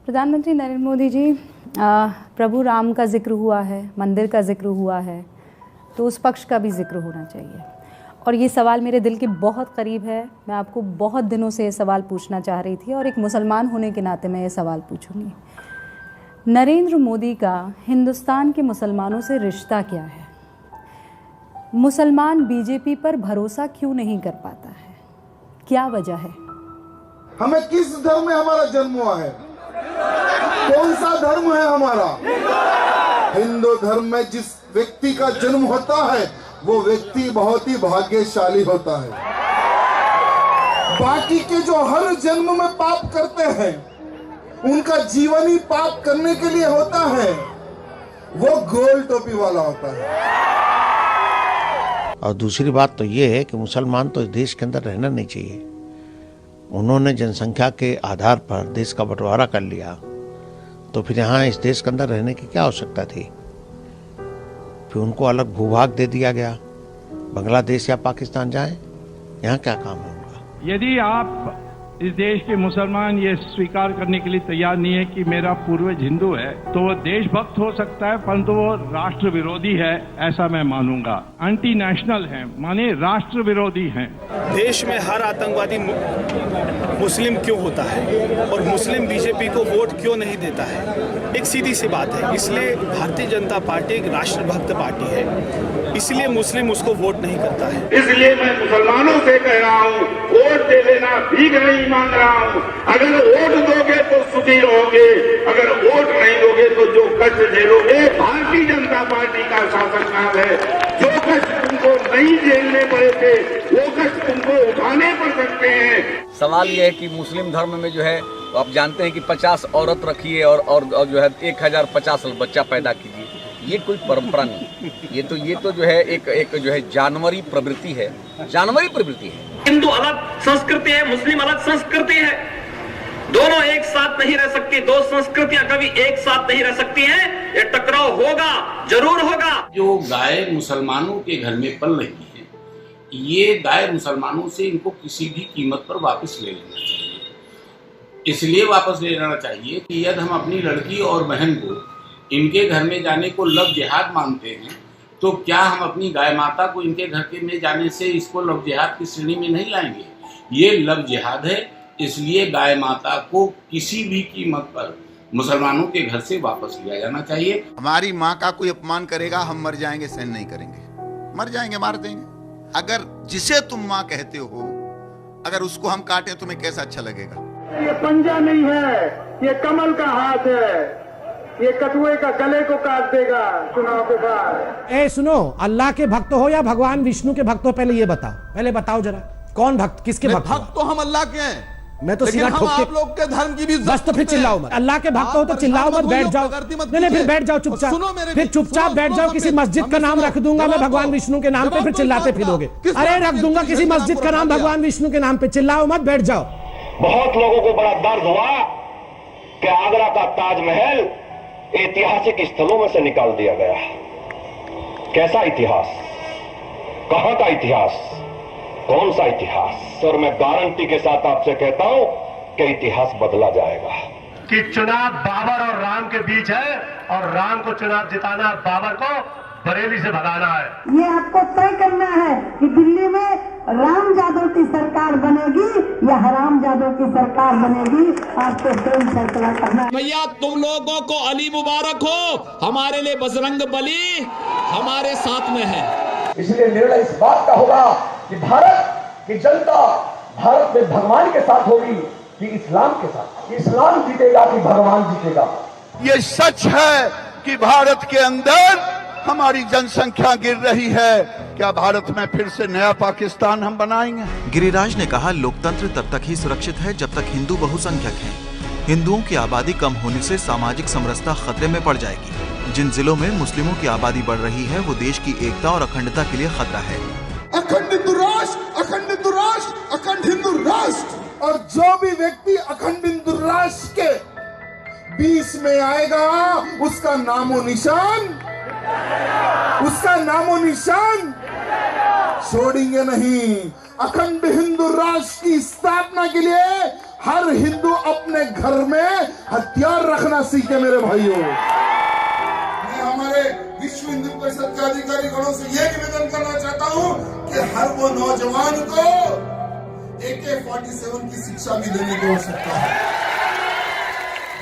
प्रधानमंत्री नरेंद्र मोदी जी, प्रभु राम का जिक्र हुआ है, मंदिर का जिक्र हुआ है, तो उस पक्ष का भी जिक्र होना चाहिए। और ये सवाल मेरे दिल के बहुत करीब है। मैं आपको बहुत दिनों से ये सवाल पूछना चाह रही थी और एक मुसलमान होने के नाते मैं ये सवाल पूछूंगी। नरेंद्र मोदी का हिंदुस्तान के मुसलमानों से रिश्ता क्या है? मुसलमान बीजेपी पर भरोसा क्यों नहीं कर पाता है? क्या वजह है? हमें किस धर्म में हमारा जन्म हुआ है? कौन सा धर्म है हमारा? हिंदू धर्म में जिस व्यक्ति का जन्म होता है वो व्यक्ति बहुत ही भाग्यशाली होता है। बाकी के जो हर जन्म में पाप करते हैं उनका जीवन ही पाप करने के लिए होता है। वो गोल टोपी वाला होता है। और दूसरी बात तो ये है कि मुसलमान तो इस देश के अंदर रहना नहीं चाहिए। उन्होंने जनसंख्या के आधार पर देश का बंटवारा कर लिया, तो फिर यहाँ इस देश के अंदर रहने की क्या आवश्यकता थी? फिर उनको अलग भूभाग दे दिया गया, बांग्लादेश या पाकिस्तान जाएं, यहाँ क्या काम है उनका? यदि आप इस देश के मुसलमान ये स्वीकार करने के लिए तैयार नहीं है कि मेरा पूर्वज हिंदू है, तो वो देशभक्त हो सकता है, परंतु वो राष्ट्र विरोधी है, ऐसा मैं मानूंगा। एंटी नेशनल है, माने राष्ट्र विरोधी हैं। देश में हर आतंकवादी मुस्लिम क्यों होता है और मुस्लिम बीजेपी को वोट क्यों नहीं देता है? एक सीधी सी बात है। इसलिए भारतीय जनता पार्टी एक राष्ट्रभक्त पार्टी है, इसलिए मुस्लिम उसको वोट नहीं करता है। इसलिए मैं मुसलमानों से कह रहा हूँ, वोट दे लेना, भीख नहीं मांग रहा हूँ। अगर वोट दोगे तो सुखी रहोगे, अगर वोट नहीं दोगे तो जो कष्ट झेलोगे। भारतीय जनता पार्टी का शासनकाल है, जो कष्ट तुमको नहीं झेलने पड़े थे वो कष्ट तुमको उठाने पड़ सकते हैं। सवाल ये है कि मुस्लिम धर्म में जो है आप जानते हैं कि 50 औरत रखिए और जो है 1050 बच्चा पैदा कीजिए। ये कोई परंपरा नहीं, ये तो जो है एक जो है जानवरी प्रवृत्ति है, जानवरी प्रवृत्ति है। हिंदू अलग संस्कृति है, मुस्लिम अलग संस्कृति है, दोनों एक साथ नहीं रह सकती। दो संस्कृतियां कभी एक साथ नहीं रह सकती हैं। ये टकराव होगा, जरूर होगा। जो गाय मुसलमानों के घर में पल रही है, ये गाय मुसलमानों से इनको किसी भी कीमत पर वापस ले लेना चाहिए। इसलिए वापस ले लेना चाहिए कि यदि हम अपनी लड़की और बहन को इनके घर में जाने को लव जिहाद मानते हैं, तो क्या हम अपनी गाय माता को इनके घर के में जाने से इसको लव जिहाद की श्रेणी में नहीं लाएंगे? ये लव जिहाद है। इसलिए गाय माता को किसी भी कीमत पर मुसलमानों के घर से वापस लिया जाना चाहिए। हमारी माँ का कोई अपमान करेगा, हम मर जाएंगे, सहन नहीं करेंगे, मर जाएंगे, मार देंगे। अगर जिसे तुम माँ कहते हो, अगर उसको हम काटें तुम्हें कैसा अच्छा लगेगा? ये पंजा नहीं है, ये कमल का हाथ है, ये कटुए का गले को काट देगा चुनाव के बाद। सुनो, अल्लाह के भक्त हो या भगवान विष्णु के भक्त हो? पहले ये बताओ, पहले बताओ जरा, कौन भक्त, किसके भक्त? भक्त तो हम अल्लाह के हैं। मैं तो सीधा ठोक के, आप लोग के धर्म की भी बस तो फिर चिल्लाओ मत। अल्लाह के भक्त हो तो चिल्लाओ मत, बैठ जाओ। नहीं, फिर बैठ जाओ चुपचाप, फिर चुपचाप बैठ जाओ। किसी मस्जिद का नाम रख दूंगा मैं भगवान विष्णु के नाम पे, फिर चिल्लाते फिरोगे। अरे रख दूंगा किसी मस्जिद का नाम भगवान विष्णु के नाम पे, चिल्लाओ मत, बैठ जाओ। बहुत लोगों को बड़ा दर्द हुआ कि आगरा का ताजमहल ऐतिहासिक स्थलों में से निकाल दिया गया। कैसा इतिहास, कहां का इतिहास, कौन सा इतिहास? और मैं गारंटी के साथ आपसे कहता हूं कि इतिहास बदला जाएगा। कि चुनाव बाबर और राम के बीच है और राम को चुनाव जिताना, बाबर को बरेली से भगाना है। ये आपको तय करना है कि दिल्ली में राम जादव की सरकार बनेगी या हराम जादव की सरकार बनेगी। आपको स्वयं फैसला करना है। भैया तुम लोगों को अली मुबारक हो, हमारे लिए बजरंग बली हमारे साथ में है। इसलिए निर्णय इस बात का होगा कि भारत की जनता भारत में भगवान के साथ होगी कि इस्लाम के साथ। इस्लाम जीतेगा कि भगवान जीतेगा? ये सच है कि भारत के अंदर हमारी जनसंख्या गिर रही है। क्या भारत में फिर से नया पाकिस्तान हम बनाएंगे? गिरिराज ने कहा, लोकतंत्र तब तक ही सुरक्षित है जब तक हिंदू बहुसंख्यक हैं। हिंदुओं की आबादी कम होने से सामाजिक समरसता खतरे में पड़ जाएगी। जिन जिलों में मुस्लिमों की आबादी बढ़ रही है वो देश की एकता और अखंडता के लिए खतरा है। अखंड हिंदू राष्ट्र, अखंड हिंदू राष्ट्र, अखंड हिंदू राष्ट्र। और जो भी व्यक्ति अखंड हिंदू राष्ट्र के बीच में आएगा उसका नामो निशान छोड़ेंगे नहीं। अखंड हिंदू राष्ट्र की स्थापना के लिए हर हिंदू अपने घर में हथियार रखना सीखे मेरे भाइयों। मैं हमारे विश्व हिंदू परिषद के अधिकारी गणों से यह निवेदन करना चाहता हूं कि हर वो नौजवान को AK-47 की शिक्षा भी देने की आवश्यकता है।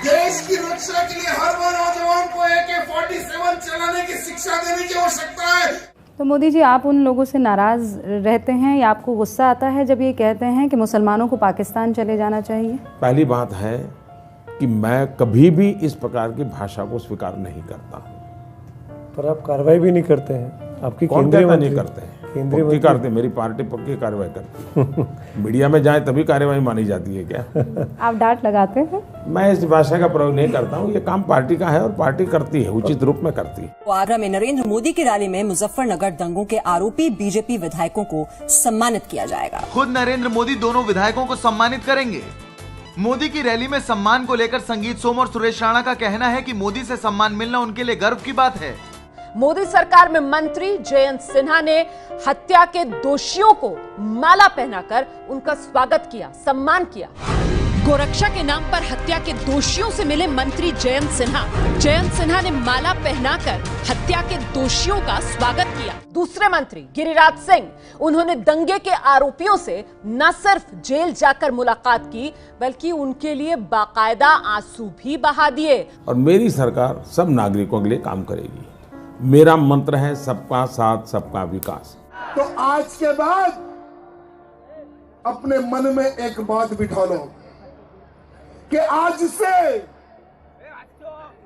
देश की रक्षा के लिए हर वो नौजवान को AK-47 चलाने की शिक्षा देने की आवश्यकता है। तो मोदी जी, आप उन लोगों से नाराज रहते हैं या आपको गुस्सा आता है जब ये कहते हैं कि मुसलमानों को पाकिस्तान चले जाना चाहिए? पहली बात है कि मैं कभी भी इस प्रकार की भाषा को स्वीकार नहीं करता हूँ। पर आप कार्रवाई भी नहीं करते हैं। आपकी कौन केंद्रीय कहता मंत्री नहीं करते हैं? केंद्रीय पक्की मंत्री करते, मेरी पार्टी पक्की कार्रवाई करती है। मीडिया में जाए तभी कार्रवाई मानी जाती है क्या? आप डांट लगाते हैं? मैं इस भाषा का प्रयोग नहीं करता हूँ। ये काम पार्टी का है और पार्टी करती है, उचित रूप में करती है। आगरा में नरेंद्र मोदी की रैली में मुजफ्फरनगर दंगों के आरोपी बीजेपी विधायकों को सम्मानित किया जाएगा। खुद नरेंद्र मोदी दोनों विधायकों को सम्मानित करेंगे। मोदी की रैली में सम्मान को लेकर संगीत सोम और सुरेश राणा का कहना है कि मोदी से सम्मान मिलना उनके लिए गर्व की बात है। मोदी सरकार में मंत्री जयंत सिन्हा ने हत्या के दोषियों को माला पहनाकर उनका स्वागत किया, सम्मान किया। गोरक्षा के नाम पर हत्या के दोषियों से मिले मंत्री जयंत सिन्हा। जयंत सिन्हा ने माला पहनाकर हत्या के दोषियों का स्वागत किया। दूसरे मंत्री गिरिराज सिंह, उन्होंने दंगे के आरोपियों से न सिर्फ जेल जाकर मुलाकात की बल्कि उनके लिए बाकायदा आंसू भी बहा दिए। और मेरी सरकार सब नागरिकों के लिए काम करेगी। मेरा मंत्र है सबका साथ सबका विकास। तो आज के बाद अपने मन में एक बात बिठा लो कि आज से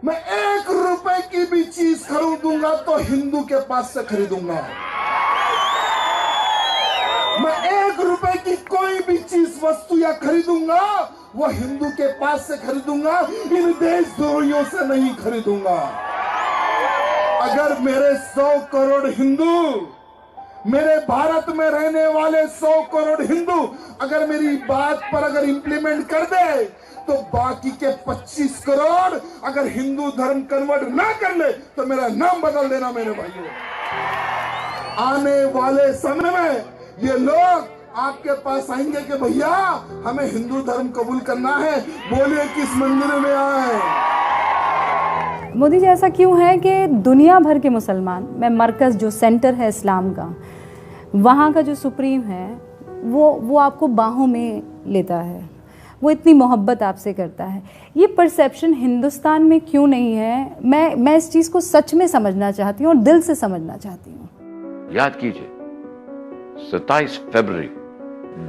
मैं 1 रुपए की भी चीज खरीदूंगा तो हिंदू के पास से खरीदूंगा। मैं 1 रुपए की कोई भी चीज वस्तु या खरीदूंगा वो हिंदू के पास से खरीदूंगा, इन देशद्रोहियों से नहीं खरीदूंगा। अगर मेरे 100 करोड़ हिंदू, मेरे भारत में रहने वाले 100 करोड़ हिंदू अगर मेरी बात पर अगर इंप्लीमेंट कर दे तो बाकी के 25 करोड़ अगर हिंदू धर्म कन्वर्ट ना कर ले तो मेरा नाम बदल देना मेरे भाइयों। आने वाले समय में ये लोग आपके पास आएंगे कि भैया हमें हिंदू धर्म कबूल करना है, बोलिए किस मंदिर में आए। मोदी जी, ऐसा क्यों है कि दुनिया भर के मुसलमान, मैं मरकज़ जो सेंटर है इस्लाम का, वहाँ का जो सुप्रीम है वो आपको बाहों में लेता है, वो इतनी मोहब्बत आपसे करता है। ये परसेप्शन हिंदुस्तान में क्यों नहीं है? मैं इस चीज़ को सच में समझना चाहती हूँ और दिल से समझना चाहती हूँ। याद कीजिए 27 फरवरी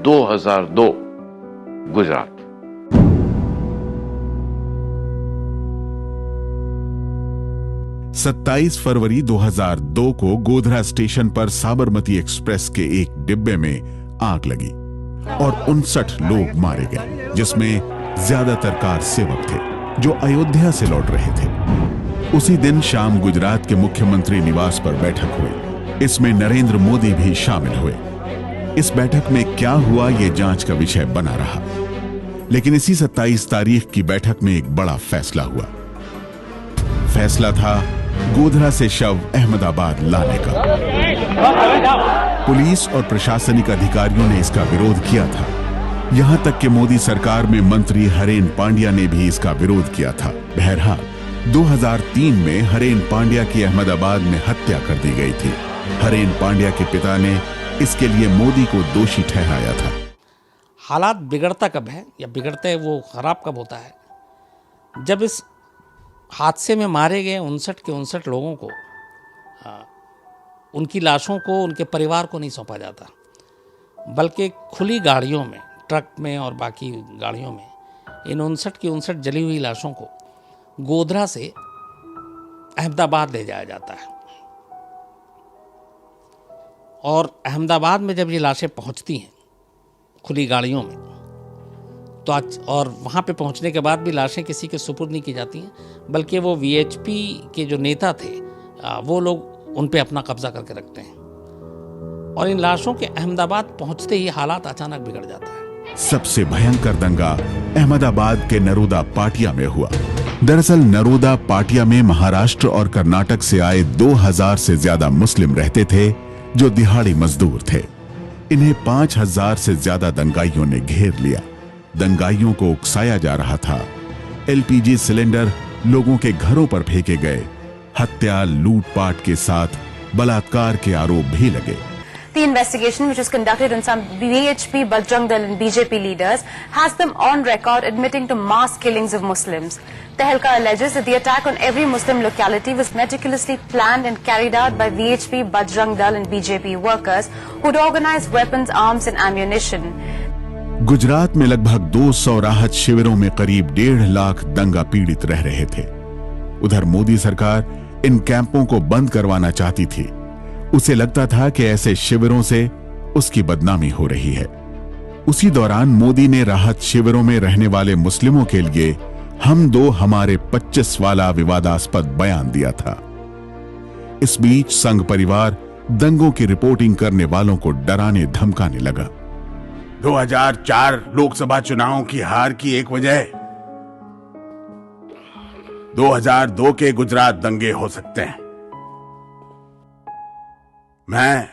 2002 गुजरात। 27 फरवरी 2002 को गोधरा स्टेशन पर साबरमती एक्सप्रेस के एक डिब्बे में आग लगी और 59 लोग मारे गए, जिसमें ज्यादातर कार सेवक थे जो अयोध्या से लौट रहे थे। उसी दिन शाम गुजरात के मुख्यमंत्री निवास पर बैठक हुई। इसमें नरेंद्र मोदी भी शामिल हुए। इस बैठक में क्या हुआ ये जांच का विषय बना रहा, लेकिन इसी 27 तारीख की बैठक में एक बड़ा फैसला हुआ। फैसला था गोधरा से शव अहमदाबाद लाने का। पुलिस और प्रशासनिक अधिकारियों ने इसका विरोध किया था। यहां तक कि मोदी सरकार में मंत्री हरेन पांड्या ने भी इसका विरोध किया था। बहरहाल 2003 में हरेन पांड्या की अहमदाबाद में हत्या कर दी गई थी। हरेन पांड्या के पिता ने इसके लिए मोदी को दोषी ठहराया था। हालात बिगड़ता कब है या बिगड़ते वो खराब कब होता है? जब इस हादसे में मारे गए 59 के 59 लोगों को, उनकी लाशों को उनके परिवार को नहीं सौंपा जाता, बल्कि खुली गाड़ियों में, ट्रक में और बाकी गाड़ियों में इन 59 की 59 जली हुई लाशों को गोधरा से अहमदाबाद ले जाया जाता है। और अहमदाबाद में जब ये लाशें पहुंचती हैं खुली गाड़ियों में, तो और वहाँ पे पहुँचने के बाद भी लाशें किसी के सुपुर्द नहीं की जाती हैं, बल्कि वो वीएचपी के जो नेता थे वो लोग उन पे अपना कब्जा करके रखते हैं। और इन लाशों के अहमदाबाद पहुँचते ही हालात अचानक बिगड़ जाता है। सबसे भयंकर दंगा अहमदाबाद के नरोदा पाटिया में हुआ। दरअसल नरोदा पाटिया में महाराष्ट्र और कर्नाटक से आए 2000 से ज्यादा मुस्लिम रहते थे जो दिहाड़ी मजदूर थे। इन्हें 5000 से ज्यादा दंगाइयों ने घेर लिया। दंगाइयों को उकसाया जा रहा था। एलपीजी सिलेंडर लोगों के घरों पर फेंके गए। हत्या, लूटपाट के साथ बलात्कार के आरोप भी लगे। The investigation, which was conducted on some VHP, Bajrang Dal and BJP leaders, has them on record admitting to mass killings of Muslims. Tehelka alleges that the attack on every Muslim locality was meticulously planned and carried out by VHP, Bajrang Dal and BJP workers who'd organized weapons, arms and ammunition. Gujarat में लगभग 200 राहत शिविरों में करीब 1.5 लाख दंगा पीड़ित रह रहे थे। उधर मोदी सरकार इन कैंपों को बंद करवाना चाहती थी। उसे लगता था कि ऐसे शिविरों से उसकी बदनामी हो रही है। उसी दौरान मोदी ने राहत शिविरों में रहने वाले मुस्लिमों के लिए हम दो हमारे 25 वाला विवादास्पद बयान दिया था। इस बीच संघ परिवार दंगों की रिपोर्टिंग करने वालों को डराने धमकाने लगा। 2004 लोकसभा चुनावों की हार की एक वजह 2002 के गुजरात दंगे हो सकते हैं। मैं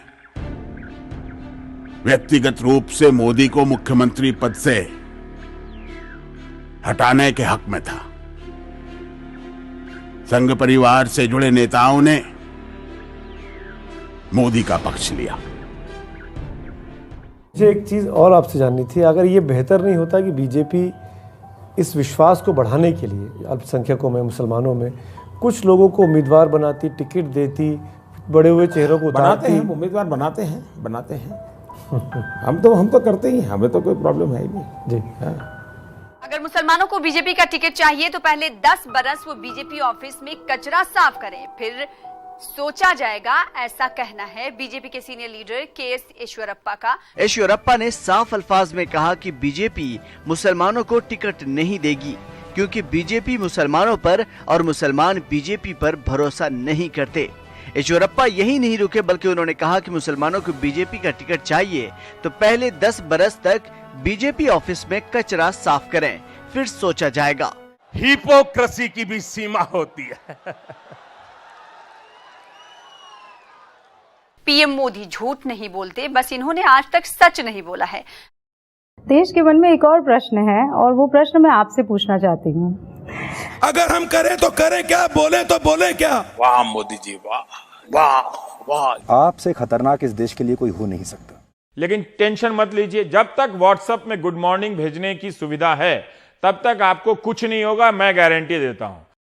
व्यक्तिगत रूप से मोदी को मुख्यमंत्री पद से हटाने के हक में था। संघ परिवार से जुड़े नेताओं ने मोदी का पक्ष लिया। मुझे एक चीज और आपसे जाननी थी, अगर ये बेहतर नहीं होता कि बीजेपी इस विश्वास को बढ़ाने के लिए अल्पसंख्यकों में, मुसलमानों में कुछ लोगों को उम्मीदवार बनाती, टिकट देती, बड़े हुए चेहरों को बनाते हैं, उम्मीदवार बनाते हैं हम तो करते ही हैं, हमें तो कोई प्रॉब्लम है ही नहीं जी। अगर मुसलमानों को बीजेपी का टिकट चाहिए तो पहले 10 बरस वो बीजेपी ऑफिस में कचरा साफ करें, फिर सोचा जाएगा, ऐसा कहना है बीजेपी के सीनियर लीडर के.एस. येचुरप्पा का। येचुरप्पा ने साफ अल्फाज में कहा कि बीजेपी मुसलमानों को टिकट नहीं देगी, क्योंकि बीजेपी मुसलमानों पर और मुसलमान बीजेपी पर भरोसा नहीं करते। येचुरप्पा यही नहीं रुके, बल्कि उन्होंने कहा कि मुसलमानों को बीजेपी का टिकट चाहिए तो पहले 10 बरस तक बीजेपी ऑफिस में कचरा साफ करें, फिर सोचा जाएगा। हिपोक्रेसी की भी सीमा होती है। पीएम मोदी झूठ नहीं बोलते, बस इन्होंने आज तक सच नहीं बोला है। देश के मन में एक और प्रश्न है और वो प्रश्न मैं आपसे पूछना चाहती हूँ। अगर हम करें तो करें क्या, बोले तो बोले क्या? वाह मोदी जी, वाह वाह वाह। आपसे खतरनाक इस देश के लिए कोई हो नहीं सकता। लेकिन टेंशन मत लीजिए, जब तक व्हाट्सएप में गुड मॉर्निंग भेजने की सुविधा है तब तक आपको कुछ नहीं होगा, मैं गारंटी देता हूं।